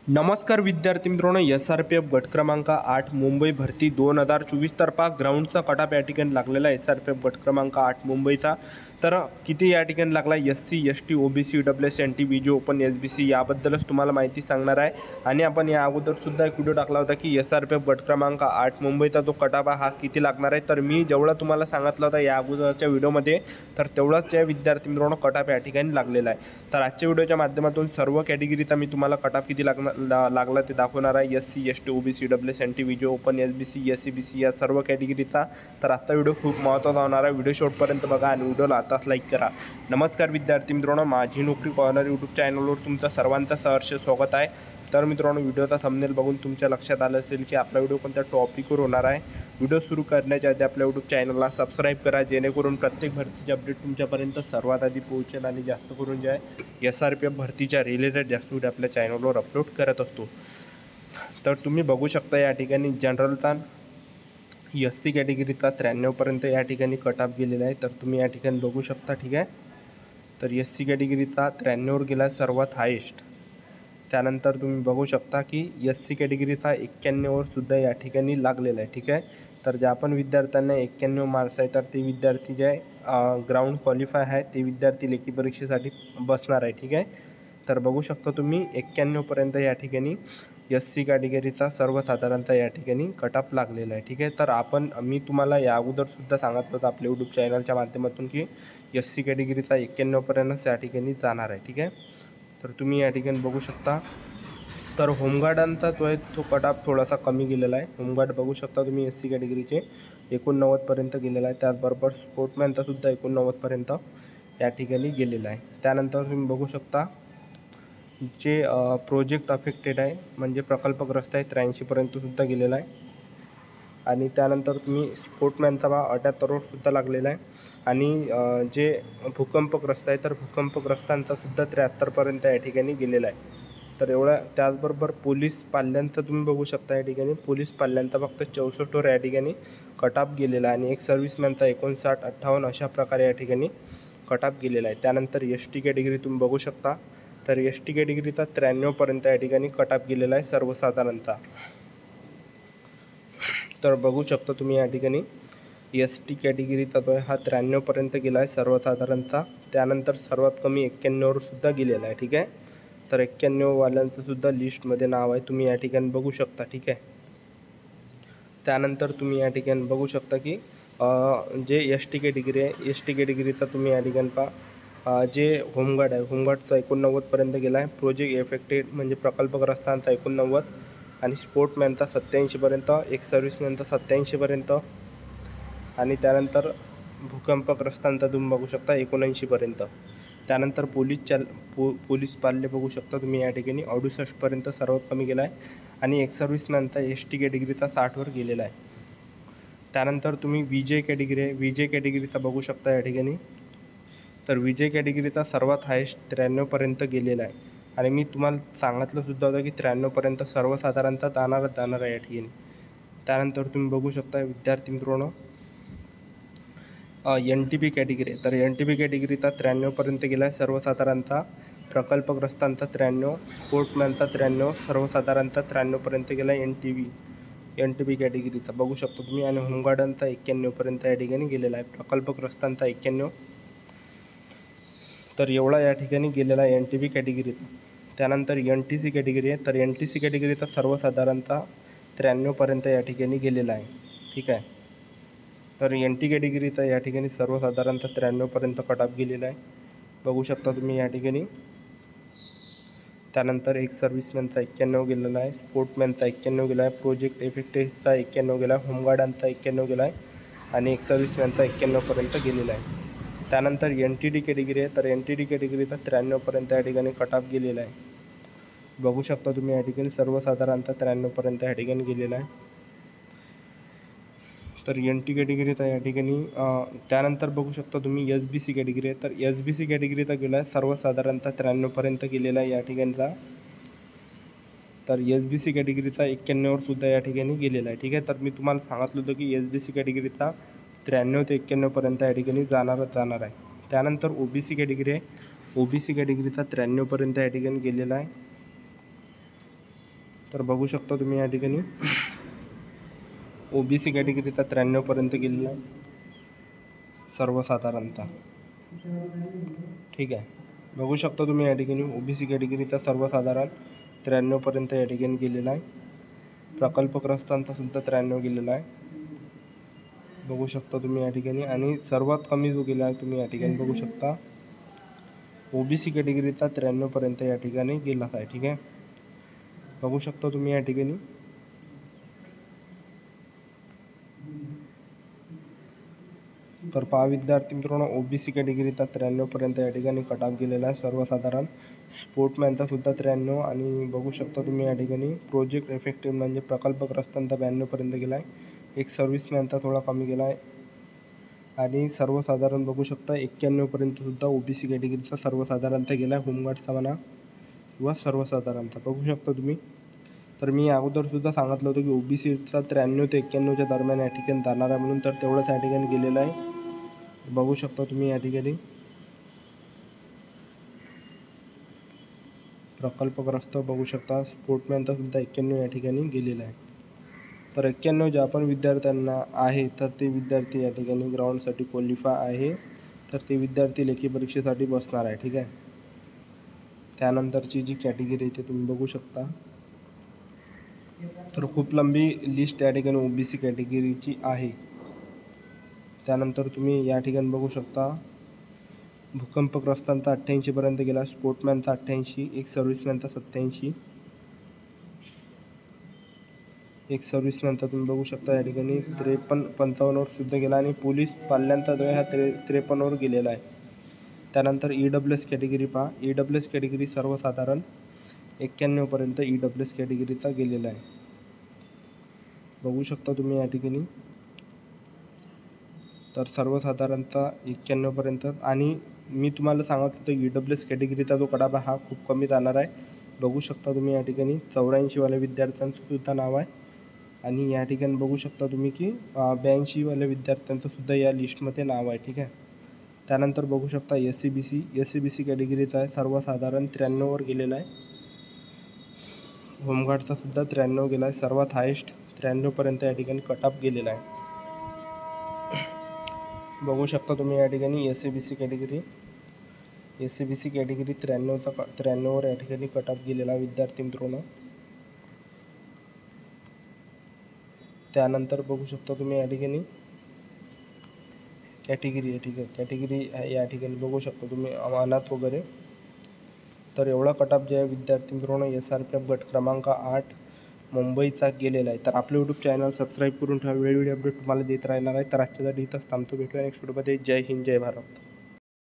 नमस्कार विद्यार्थी मित्रांनो, SRPF गट क्रमांक 8 मुंबई भरती 2024 तर्फा ग्राउंडचा कटाप या ठिकाणी लागलेला आहे. SRPF गट क्रमांक 8 मुंबईचा तर किती या ठिकाणी लागला, SC ST OBC WS NT BG open SBC याबद्दलच तुम्हाला माहिती सांगणार आहे. आणि आपण या अगोदरसुद्धा एक व्हिडिओ टाकला होता की SRPF गट क्रमांक 8 मुंबईचा जो कटापा हा किती लागणार आहे. तर मी जेवढा तुम्हाला सांगितलं होता या अगोदरच्या व्हिडिओमध्ये, तर तेवढाच या विद्यार्थी मित्रांनो कटाप या ठिकाणी लागलेला आहे. तर आजच्या व्हिडिओच्या माध्यमातून सर्व कॅटेगरीचा मी तुम्हाला कटाप किती लागला ते दाखवणार आहे. SC ST OBC WS NT BG open SBC SC BC या सर्व कॅटेगरीचा. तर आजचा व्हिडिओ खूप महत्त्वाचा होणार आहे. व्हिडिओ शेवटपर्यंत बघा आणि व्हिडिओला आताच लाईक करा. नमस्कार विद्यार्थी मित्रांनो, माझी नोकरी कॉर्नर यूट्यूब चॅनलवर तुमचं सर्वांचं सहर्ष स्वागत आहे. तर मित्रांनो, व्हिडिओचा थंबनेल बघून तुमच्या लक्षात आलं असेल की आपला व्हिडिओ कोणत्या टॉपिकवर होणार आहे. व्हिडिओ सुरू करण्याच्या आधी आपल्या यूट्यूब चॅनलला सबस्क्राईब करा, जेणेकरून प्रत्येक भरतीची अपडेट तुमच्यापर्यंत सर्वात आधी पोहोचेल. आणि जास्त करून जे आहे SRPF भरतीच्या रिलेटेड जास्त व्हिडिओ आपल्या चॅनलवर अपलोड करत असतो. तर तुम्ही बघू शकता या ठिकाणी जनरलचा SC कॅटेगरीचा 93पर्यंत या ठिकाणी कटऑफ गेलेला आहे. तर तुम्ही या ठिकाणी बघू शकता. ठीक आहे, तर SC कॅटेगरीचा 93वर गेला सर्वात हायेस्ट. त्यानंतर तुम्ही बघू शकता की SC कॅटेगरीचा 91वर सुद्धा या ठिकाणी लागलेला आहे. ठीक आहे, तर ज्या पण विद्यार्थ्यांना 91 मार्क्स आहे तर ते विद्यार्थी जे आहे ग्राउंड क्वालिफाय आहे ते विद्यार्थी लेखी परीक्षेसाठी बसणार आहे. ठीक आहे, तर बघू शकता तुम्ही 91पर्यंत या ठिकाणी SC कॅटेगरीचा सर्वसाधारणतः या ठिकाणी कटऑफ लागलेला आहे. ठीक आहे, तर मी तुम्हाला या अगोदरसुद्धा सांगितलं होतं आपल्या यूट्यूब चॅनलच्या माध्यमातून की SC कॅटेगरीचा 91पर्यंतच या ठिकाणी जाणार आहे. ठीक आहे, तर तुम्ही या ठिकाणी बघू शकता. तर होमगार्डांचा जो आहे तो कटऑफ थोडासा कमी गेलेला आहे. होमगार्ड बघू शकता तुम्ही SC कॅटेगरीचे 89पर्यंत गेलेला आहे. त्याचबरोबर स्पोर्टमॅनचा सुद्धा 89पर्यंत या ठिकाणी गेलेला आहे. त्यानंतर तुम्ही बघू शकता जे प्रोजेक्ट अफेक्टेड आहे म्हणजे प्रकल्पग्रस्त आहे 83पर्यंत सुद्धा गेलेला आहे. आणि त्यानंतर तुम्ही स्पोर्टमॅनचा 78वर सुद्धा लागलेला आहे. आणि जे भूकंपग्रस्त आहे तर भूकंपग्रस्तांचा सुद्धा 73पर्यंत या ठिकाणी गेलेला आहे. तर एवढा. त्याचबरोबर पोलीस पाल्यांचा तुम्ही बघू शकता या ठिकाणी पोलीस पाल्यांचा फक्त 64वर या ठिकाणी कटऑफ गेलेला आहे. आणि एक सर्व्हिसमॅनचा 59, 58 अशा प्रकारे या ठिकाणी कटऑफ गेलेला आहे. त्यानंतर ST कॅटेगरी तुम्ही बघू शकता. तर ST कॅटेगरीचा 93पर्यंत या ठिकाणी कटऑफ गेलेला आहे सर्वसाधारणतः. तर बघू शकता तुम्ही या ठिकाणी ST कॅटेगरीचा जो आहे हा 93पर्यंत गेला आहे सर्वसाधारणतः. त्यानंतर सर्वात कमी 91वर सुद्धा गेलेला आहे. ठीक आहे, तर 91वाल्यांचं सुद्धा लिस्टमध्ये नाव आहे, तुम्ही या ठिकाणी बघू शकता. ठीक आहे, त्यानंतर तुम्ही या ठिकाणी बघू शकता की जे ST कॅटेगरी आहे ST कॅटेगरीचा तुम्ही या ठिकाणी पहा जे होमगार्ड आहे होमगार्डचा 89पर्यंत गेला आहे. प्रोजेक्ट एफेक्टेड म्हणजे प्रकल्पग्रस्तांचा 89 आणि स्पोर्टमॅनचा 87पर्यंत, एक सर्व्हिसमॅनचा 87पर्यंत. आणि त्यानंतर भूकंपग्रस्तांचा तुम्ही बघू शकता 79पर्यंत. त्यानंतर पोलीस पाल्य बघू शकता तुम्ही या ठिकाणी 68पर्यंत सर्वात कमी गेला आहे. आणि एक सर्व्हिसमॅनचा ST कॅटेगरीचा 60वर गेलेला आहे. त्यानंतर तुम्ही VJ कॅटेगरीचा बघू शकता या ठिकाणी. तर VJ कॅटेगरीचा सर्वात हायेस्ट 93पर्यंत गेलेला आहे. आणि मी तुम्हाला सांगितलंसुद्धा होतं की 93पर्यंत सर्वसाधारणतः जाणार आहे या ठिकाणी. त्यानंतर तुम्ही बघू शकता विद्यार्थी मित्रांनो NTP कॅटेगरी. तर NTP कॅटेगरीचा 93पर्यंत गेला आहे सर्वसाधारणतः. प्रकल्पग्रस्तांचा 93, स्पोर्टमॅनचा 93, सर्वसाधारणतः 93पर्यंत गेला आहे NTP कॅटेगरीचा बघू शकतो तुम्ही. आणि होमगार्डांचा 91पर्यंत या ठिकाणी गेलेला आहे. प्रकल्पग्रस्तांचा 91. तर एवढा या ठिकाणी गेलेला आहे NTP कॅटेगरीचा. त्यानंतर NTC कॅटेगरी आहे. तर NTC कॅटेगरीचा सर्वसाधारणतः 93पर्यंत या ठिकाणी गेलेला आहे. ठीक आहे, तर NT कॅटेगरीचा या ठिकाणी सर्वसाधारणतः 93पर्यंत कटऑफ गेलेला आहे बघू शकता तुम्ही या ठिकाणी. त्यानंतर एक सर्व्हिसमॅनचा 91 गेलेला आहे, स्पोर्टमॅनचा 91 गेला आहे, प्रोजेक्ट इफेक्टेडचा 91 गेला आहे, होमगार्डांचा 91 गेला आहे. आणि एक सर्व्हिसमॅनचा 91पर्यंत गेलेला आहे. त्यानंतर NTD कॅटेगरी आहे. तर NTD कॅटेगरीचा 93पर्यंत या ठिकाणी कटऑफ गेलेला आहे बघू शकता तुम्ही या ठिकाणी. सर्वसाधारणतः 93पर्यंत या ठिकाणी गेलेला आहे. तर NT कॅटेगरीचा या ठिकाणी. त्यानंतर बघू शकता तुम्ही SBC कॅटेगरी आहे. तर SBC कॅटेगरीचा गेला आहे सर्वसाधारणतः 93पर्यंत गेलेला आहे या ठिकाणचा. तर SBC कॅटेगरीचा 91वर सुद्धा या ठिकाणी गेलेला आहे. ठीक आहे, तर मी तुम्हाला सांगितलं होतं की SBC कॅटेगरीचा 93 ते 91पर्यंत या ठिकाणी जाणार आहे. त्यानंतर OBC कॅटेगरी आहे. OBC कॅटेगरीचा 93पर्यंत या ठिकाणी गेलेला आहे. तर बघू शकता तुम्ही या ठिकाणी OBC कॅटेगरीचा 93पर्यंत गेलेला आहे सर्वसाधारणतः. ठीक आहे, बघू शकता तुम्ही या ठिकाणी OBC कॅटेगरीचा सर्वसाधारण 93पर्यंत या ठिकाणी गेलेला आहे. प्रकल्पग्रस्तांचा सुद्धा 93 गेलेला आहे, बघू शकता तुम्ही या ठिकाणी. आणि सर्वात कमी जो गेला आहे तुम्ही या ठिकाणी बघू शकता OBC कॅटेगरीचा 93पर्यंत या ठिकाणी गेला आहे. ठीक आहे, बघू शकता तुम्ही या ठिकाणी. तर पहा विद्यार्थी मित्रांनो, OBC कॅटेगरीचा 93पर्यंत या ठिकाणी कट ऑफ गेलेला आहे सर्वसाधारण. स्पोर्टमॅनचा सुद्धा 93. आणि बघू शकता तुम्ही या ठिकाणी प्रोजेक्ट इफेक्टिव्ह म्हणजे प्रकल्पग्रस्तांचा 92पर्यंत गेला आहे. एक सर्व्हिसमॅनचा थोडा कमी गेला आहे. आणि सर्वसाधारण बघू शकता 91पर्यंत सुद्धा OBC कॅटेगरीचा सर्वसाधारणतः गेला आहे. होमगार्डचा म्हणा किंवा सर्वसाधारणतः बघू शकता तुम्ही. तर मी अगोदरसुद्धा सांगितलं होतं की OBCचा 93 ते 91च्या दरम्यान या ठिकाणी जाणार आहे म्हणून, तर तेवढंच या ठिकाणी गेलेलं आहे. बघू शकता तुम्ही या ठिकाणी प्रकल्पग्रस्त बघू शकता. स्पोर्टमॅनचा सुद्धा 91 या ठिकाणी गेलेला आहे. तर 91 ज्या पण विद्यार्थ्यांना आहे तर ते विद्यार्थी या ठिकाणी ग्राउंडसाठी क्वालिफाय आहे, तर ते विद्यार्थी लेखी परीक्षेसाठी बसणार आहे. ठीक आहे, त्यानंतरची जी कॅटेगरी आहे ते तुम्ही बघू शकता. तर खूप लंबी लिस्ट या ठिकाणी OBC कॅटेगरीची आहे. त्यानंतर तुम्ही या ठिकाणी बघू शकता भूकंपग्रस्तांचा 88पर्यंत गेला, स्पोर्टमॅनचा 88, एक सर्व्हिसमॅनचा 87, एक सर्व्हिसमॅनचा तुम्ही बघू शकता या ठिकाणी 53-55वर सुद्धा गेला. आणि पोलीस पाल्यांचा जो आहे हा 53वर गेलेला आहे. त्यानंतर EWS कॅटेगरी पहा, EWS कॅटेगरी सर्वसाधारण 91पर्यंत EWS कॅटेगरीचा गेलेला आहे, बघू शकता तुम्ही या ठिकाणी. तर सर्वसाधारणतः 91पर्यंत. आणि मी तुम्हाला सांगत होतो EWS कॅटेगरीचा जो कडाबा हा खूप कमी जाणार आहे, बघू शकता तुम्ही या ठिकाणी. 84वाल्या विद्यार्थ्यांचं सुद्धा नाव आहे. आणि या ठिकाणी बघू शकता तुम्ही की 82वाल्या विद्यार्थ्यांचं सुद्धा या लिस्टमध्ये नाव आहे. ठीक आहे, त्यानंतर बघू शकता SCBC कॅटेगरीचा आहे सर्वसाधारण 93वर गेलेला आहे. होमगार्डचा सुद्धा 93 गेला आहे, सर्वात हायेस्ट 93पर्यंत या ठिकाणी कट ऑफ गेलेला आहे. बघू शकता तुम्ही या ठिकाणी SCBC कॅटेगरी 93वर या ठिकाणी कट ऑफ गेलेला विद्यार्थी मित्रांनो. त्यानंतर बघू शकता तुम्ही या ठिकाणी कॅटेगरी आहे. ठीक आहे, कॅटेगरी या ठिकाणी बघू शकता तुम्ही अनाथ वगैरे. तर एवढा कट ऑफ जे आहे विद्यार्थी मित्रांनो SRPF गट क्रमांक 8 मुंबईचा गेलेला आहे. तर आपलं यूट्यूब चॅनल सबस्क्राईब करून ठेवा, वेळोवेळी अपडेट तुम्हाला देत राहणार आहे. तर आजच्यासाठी इथंच थांबतो, भेटूया नेक्स्ट व्हिडिओमध्ये. जय हिंद, जय भारत.